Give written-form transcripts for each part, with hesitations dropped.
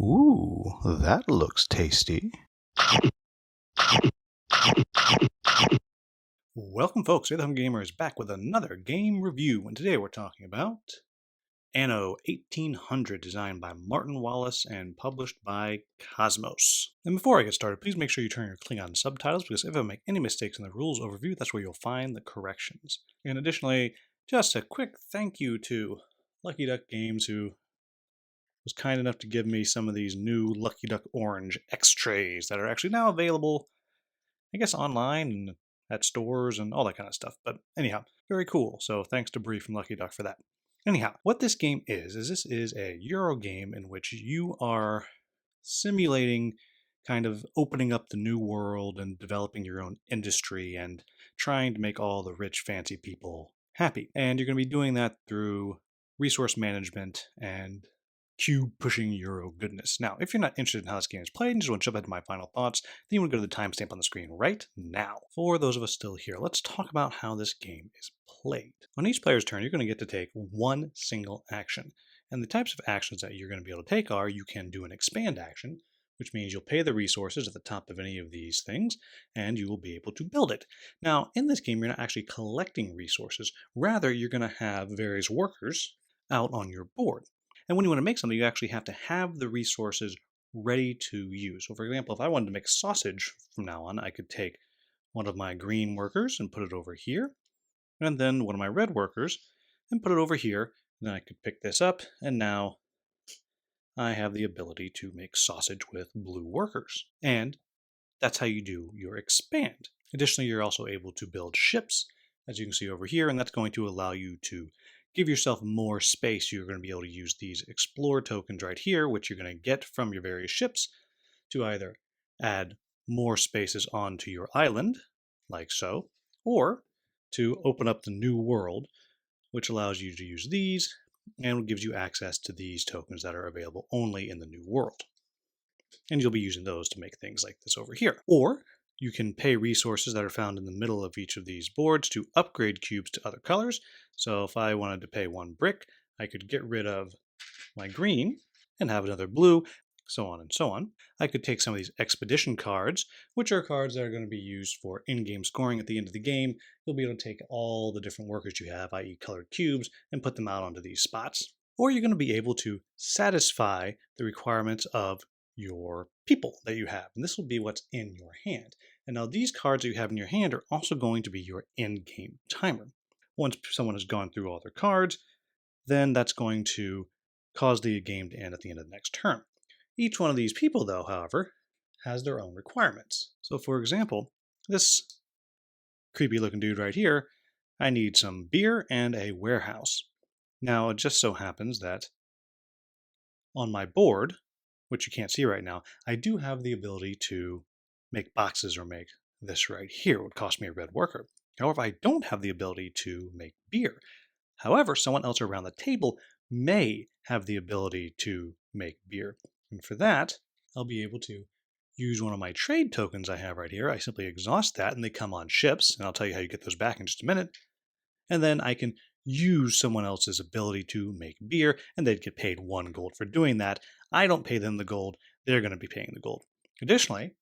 Ooh, that looks tasty. Welcome, folks. The Hungry Gamer is back with another game review, and today we're talking about Anno 1800, designed by Martin Wallace and published by Cosmos. And before I get started, please make sure you turn your Klingon subtitles, because if I make any mistakes in the rules overview, that's where you'll find the corrections. And additionally, just a quick thank you to Lucky Duck Games, who was kind enough to give me some of these new Lucky Duck Orange X-Trays that are actually now available, I guess, online and at stores and all that kind of stuff. But anyhow, very cool. So thanks to Bree from Lucky Duck for that. Anyhow, what this game is this is a Euro game in which you are simulating kind of opening up the new world and developing your own industry and trying to make all the rich, fancy people happy. And you're going to be doing that through resource management and cube pushing Euro goodness. Now, if you're not interested in how this game is played and just want to jump into my final thoughts, then you want to go to the timestamp on the screen right now. For those of us still here, let's talk about how this game is played. On each player's turn, you're going to get to take one single action. And the types of actions that you're going to be able to take are, you can do an expand action, which means you'll pay the resources at the top of any of these things, and you will be able to build it. Now, in this game, you're not actually collecting resources. Rather, you're going to have various workers out on your board. And when you want to make something, you actually have to have the resources ready to use. So for example, if I wanted to make sausage from now on, I could take one of my green workers and put it over here, and then one of my red workers and put it over here. And then I could pick this up, and now I have the ability to make sausage with blue workers. And that's how you do your expand. Additionally, you're also able to build ships, as you can see over here, and that's going to allow you to give yourself more space. You're going to be able to use these explore tokens right here, which you're going to get from your various ships, to either add more spaces onto your island, like so, or to open up the new world, which allows you to use these and gives you access to these tokens that are available only in the new world. And you'll be using those to make things like this over here. Or you can pay resources that are found in the middle of each of these boards to upgrade cubes to other colors. So if I wanted to pay one brick, I could get rid of my green and have another blue, so on and so on. I could take some of these expedition cards, which are cards that are going to be used for in-game scoring at the end of the game. You'll be able to take all the different workers you have, i.e. colored cubes, and put them out onto these spots. Or you're going to be able to satisfy the requirements of your people that you have, and this will be what's in your hand. And now these cards that you have in your hand are also going to be your in-game timer. Once someone has gone through all their cards, then that's going to cause the game to end at the end of the next turn. Each one of these people, though, however, has their own requirements. So for example, this creepy looking dude right here, I need some beer and a warehouse. Now it just so happens that on my board, which you can't see right now, I do have the ability to make boxes or make this right here. It would cost me a red worker. However, I don't have the ability to make beer. However, someone else around the table may have the ability to make beer. And for that, I'll be able to use one of my trade tokens I have right here. I simply exhaust that and they come on ships, and I'll tell you how you get those back in just a minute. And then I can use someone else's ability to make beer, and they'd get paid 1 gold for doing that. I don't pay them the gold, they're going to be paying the gold. Additionally,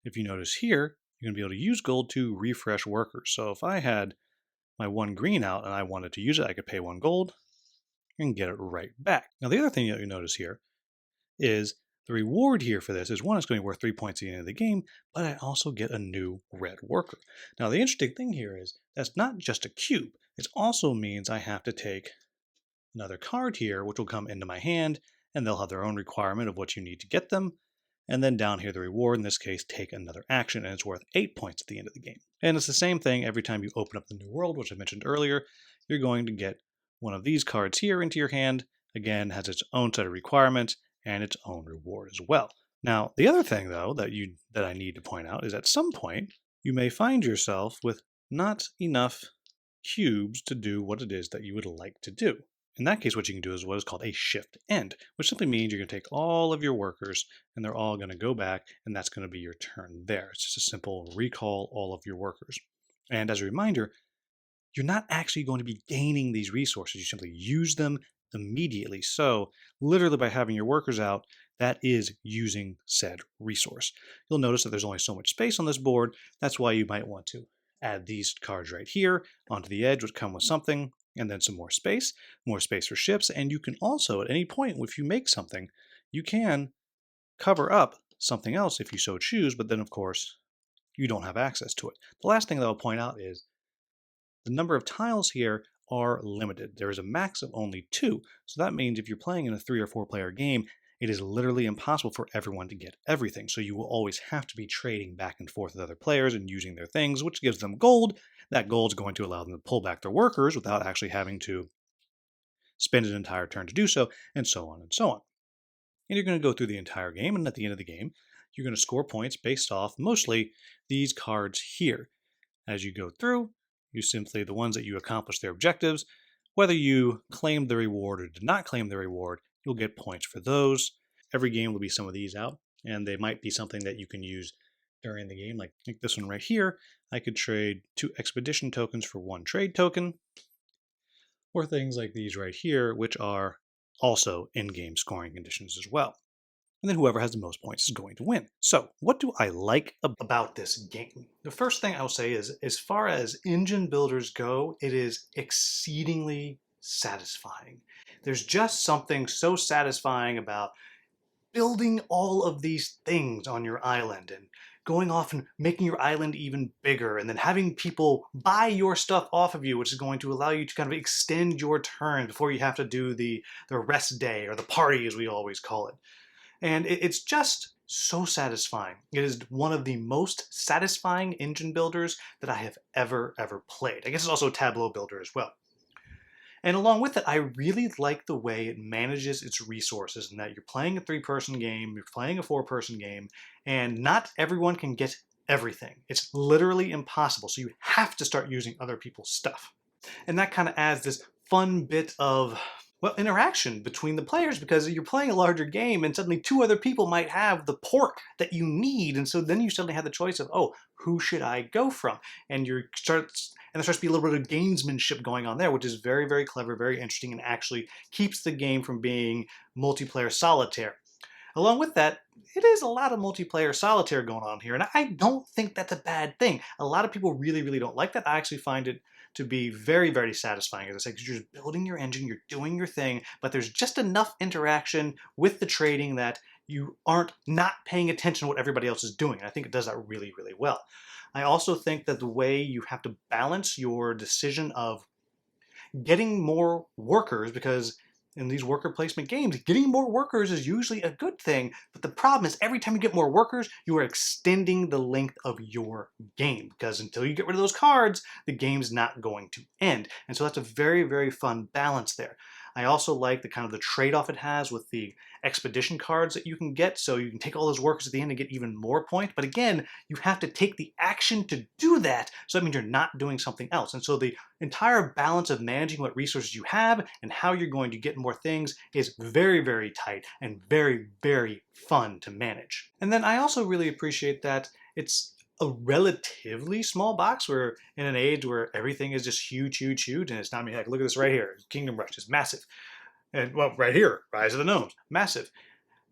if you notice here, you're going to be able to use gold to refresh workers. So if I had my 1 green out and I wanted to use it, I could pay 1 gold and get it right back. Now the other thing that you notice here is the reward here for this is, one, it's going to be worth 3 points at the end of the game, but I also get a new red worker. Now the interesting thing here is that's not just a cube. It also means I have to take another card here, which will come into my hand, and they'll have their own requirement of what you need to get them. And then down here, the reward, in this case, take another action, and it's worth 8 points at the end of the game. And it's the same thing every time you open up the new world, which I mentioned earlier. You're going to get one of these cards here into your hand. Again, has its own set of requirements and its own reward as well. Now, the other thing, though, that I need to point out is at some point, you may find yourself with not enough cubes to do what it is that you would like to do. In that case, what you can do is what is called a shift end, which simply means you're going to take all of your workers and they're all going to go back, and that's going to be your turn there. It's just a simple recall all of your workers. And as a reminder, you're not actually going to be gaining these resources. You simply use them immediately. So literally by having your workers out, that is using said resource. You'll notice that there's only so much space on this board. That's why you might want to add these cards right here onto the edge, which come with something, and then some more space for ships. And you can also, at any point, if you make something, you can cover up something else if you so choose, but then of course you don't have access to it. The last thing that I'll point out is the number of tiles here are limited. There is a max of only 2, so that means if you're playing in a 3 or 4 player game, it is literally impossible for everyone to get everything, so you will always have to be trading back and forth with other players and using their things, which gives them gold. That gold is going to allow them to pull back their workers without actually having to spend an entire turn to do so, and so on and so on. And you're going to go through the entire game, and at the end of the game, you're going to score points based off mostly these cards here. As you go through, you simply, the ones that you accomplish their objectives, whether you claimed the reward or did not claim the reward, you'll get points for those. Every game will be some of these out, and they might be something that you can use during the game. Like this one right here, I could trade 2 expedition tokens for 1 trade token, or things like these right here, which are also in-game scoring conditions as well. And then whoever has the most points is going to win. So what do I like about this game? The first thing I'll say is, as far as engine builders go, it is exceedingly satisfying. There's just something so satisfying about building all of these things on your island and going off and making your island even bigger, and then having people buy your stuff off of you, which is going to allow you to kind of extend your turn before you have to do the rest day, or the party as we always call it. And it's just so satisfying. It is one of the most satisfying engine builders that I have ever played. I guess it's also a tableau builder as well. And along with it, I really like the way it manages its resources, and that you're playing a 3-person game, you're playing a 4-person game, and not everyone can get everything. It's literally impossible, so you have to start using other people's stuff. And that kind of adds this fun bit of, well, interaction between the players, because you're playing a larger game and suddenly 2 other people might have the port that you need, and so then you suddenly have the choice of, oh, who should I go from? And there starts to be a little bit of gamesmanship going on there, which is very, very clever, very interesting, and actually keeps the game from being multiplayer solitaire. Along with that, it is a lot of multiplayer solitaire going on here, and I don't think that's a bad thing. A lot of people really, really don't like that. I actually find it to be very, very satisfying, as I said, because you're just building your engine, you're doing your thing, but there's just enough interaction with the trading that you aren't not paying attention to what everybody else is doing. And I think it does that really, really well. I also think that the way you have to balance your decision of getting more workers, because in these worker placement games, getting more workers is usually a good thing, but the problem is every time you get more workers, you are extending the length of your game, because until you get rid of those cards, the game's not going to end. And so that's a very, very fun balance there. I also like the kind of the trade-off it has with the expedition cards that you can get, so you can take all those workers at the end and get even more points, but again, you have to take the action to do that, so that means you're not doing something else. And so the entire balance of managing what resources you have and how you're going to get more things is very, very tight and very, very fun to manage. And then I also really appreciate that it's a relatively small box. We're in an age where everything is just huge, huge, huge, and it's not, I mean, heck, look at this right here. Kingdom Rush is massive. And well, right here, Rise of the Gnomes, massive.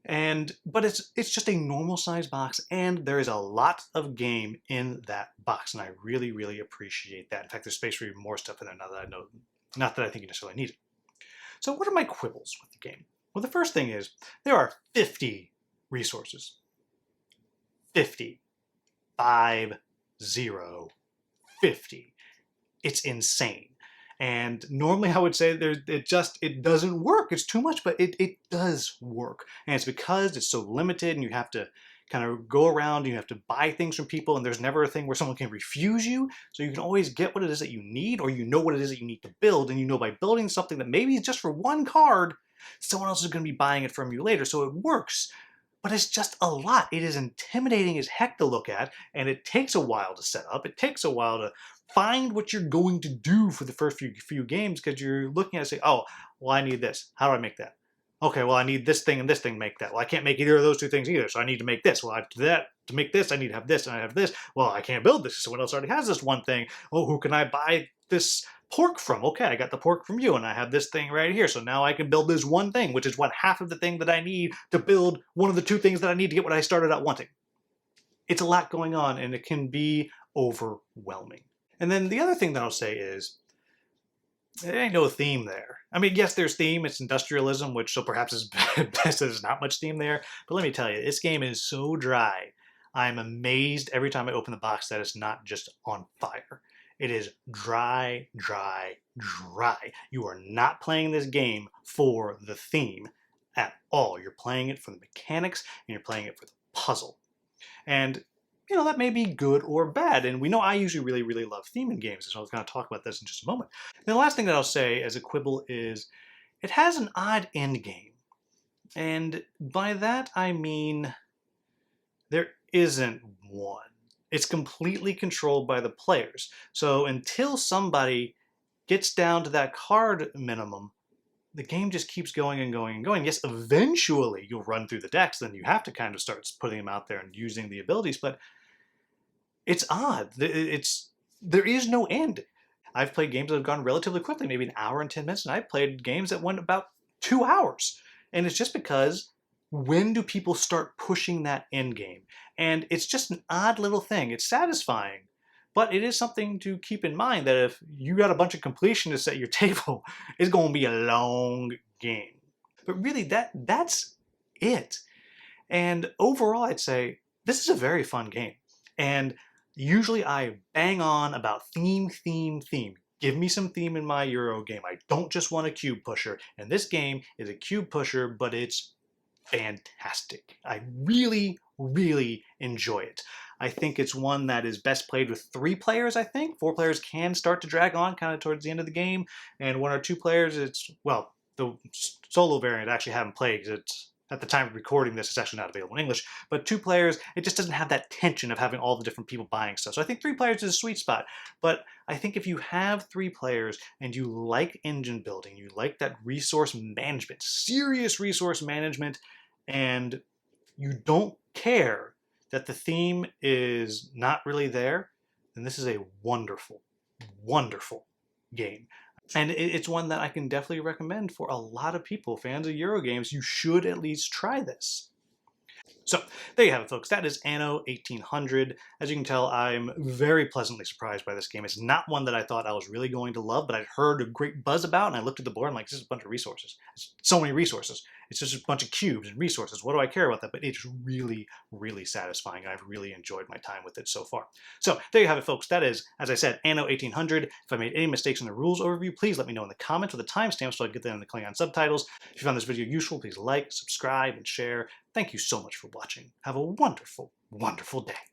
But it's just a normal size box, and there is a lot of game in that box, and I really, really appreciate that. In fact, there's space for even more stuff in there now that I know, not that I think you necessarily need it. So what are my quibbles with the game? Well, the first thing is there are 50 resources. 50. 5, 0, 50. It's insane. And normally I would say it doesn't work. It's too much, but it does work. And it's because it's so limited, and you have to kind of go around and you have to buy things from people, and there's never a thing where someone can refuse you. So you can always get what it is that you need, or you know what it is that you need to build, and you know by building something that maybe is just for 1 card, someone else is going to be buying it from you later. So it works. But it's just a lot. It is intimidating as heck to look at, and it takes a while to set up. It takes a while to find what you're going to do for the first few games, because you're looking at it and say, oh, well, I need this. How do I make that? Okay, well, I need this thing and this thing to make that. Well, I can't make either of those 2 things either, so I need to make this. Well, I have to do that. To make this, I need to have this, and I have this. Well, I can't build this. Someone else already has this one thing. Oh, who can I buy this pork from? Okay, I got the pork from you, and I have this thing right here. So now I can build this one thing, which is what half of the thing that I need to build one of the two things that I need to get what I started out wanting. It's a lot going on, and it can be overwhelming. And then the other thing that I'll say is, there ain't no theme there. I mean, yes, there's theme. It's industrialism, which so perhaps is best there's not much theme there. But let me tell you, this game is so dry. I'm amazed every time I open the box that it's not just on fire. It is dry, dry, dry. You are not playing this game for the theme at all. You're playing it for the mechanics, and you're playing it for the puzzle. And you know, that may be good or bad. And we know I usually really, really love theme in games, so I was going to talk about this in just a moment. And the last thing that I'll say as a quibble is it has an odd end game. And by that I mean there isn't one. It's completely controlled by the players. So until somebody gets down to that card minimum, the game just keeps going and going and going. Yes, eventually you'll run through the decks, then you have to kind of start putting them out there and using the abilities, but it's odd. There is no end. I've played games that have gone relatively quickly, maybe an hour and 10 minutes, and I've played games that went about 2 hours. And it's just because when do people start pushing that end game? And it's just an odd little thing. It's satisfying, but it is something to keep in mind that if you got a bunch of completionists at your table, it's going to be a long game. But really, that's it. And overall, I'd say this is a very fun game. And usually I bang on about theme, theme, theme. Give me some theme in my Euro game. I don't just want a cube pusher. And this game is a cube pusher, but it's fantastic. I really, really enjoy it. I think it's one that is best played with 3 players, I think. 4 players can start to drag on kind of towards the end of the game. And 1 or 2 players, it's, well, the solo variant I actually haven't played because it's, at the time of recording this, it's actually not available in English. But 2 players, it just doesn't have that tension of having all the different people buying stuff. So I think 3 players is a sweet spot. But I think if you have 3 players and you like engine building, you like that resource management, serious resource management, and you don't care that the theme is not really there, then this is a wonderful, wonderful game. And it's one that I can definitely recommend for a lot of people. Fans of Euro games, you should at least try this. So there you have it, folks. That is Anno 1800. As you can tell, I'm very pleasantly surprised by this game. It's not one that I thought I was really going to love, but I'd heard a great buzz about, and I looked at the board and I'm like, this is a bunch of resources. It's so many resources. It's just a bunch of cubes and resources. What do I care about that? But it's really, really satisfying, and I've really enjoyed my time with it so far. So there you have it, folks. That is, as I said, Anno 1800. If I made any mistakes in the rules overview, please let me know in the comments with the timestamps so I can get that in the Klingon subtitles. If you found this video useful, please like, subscribe, and share. Thank you so much for watching. Have a wonderful, wonderful day.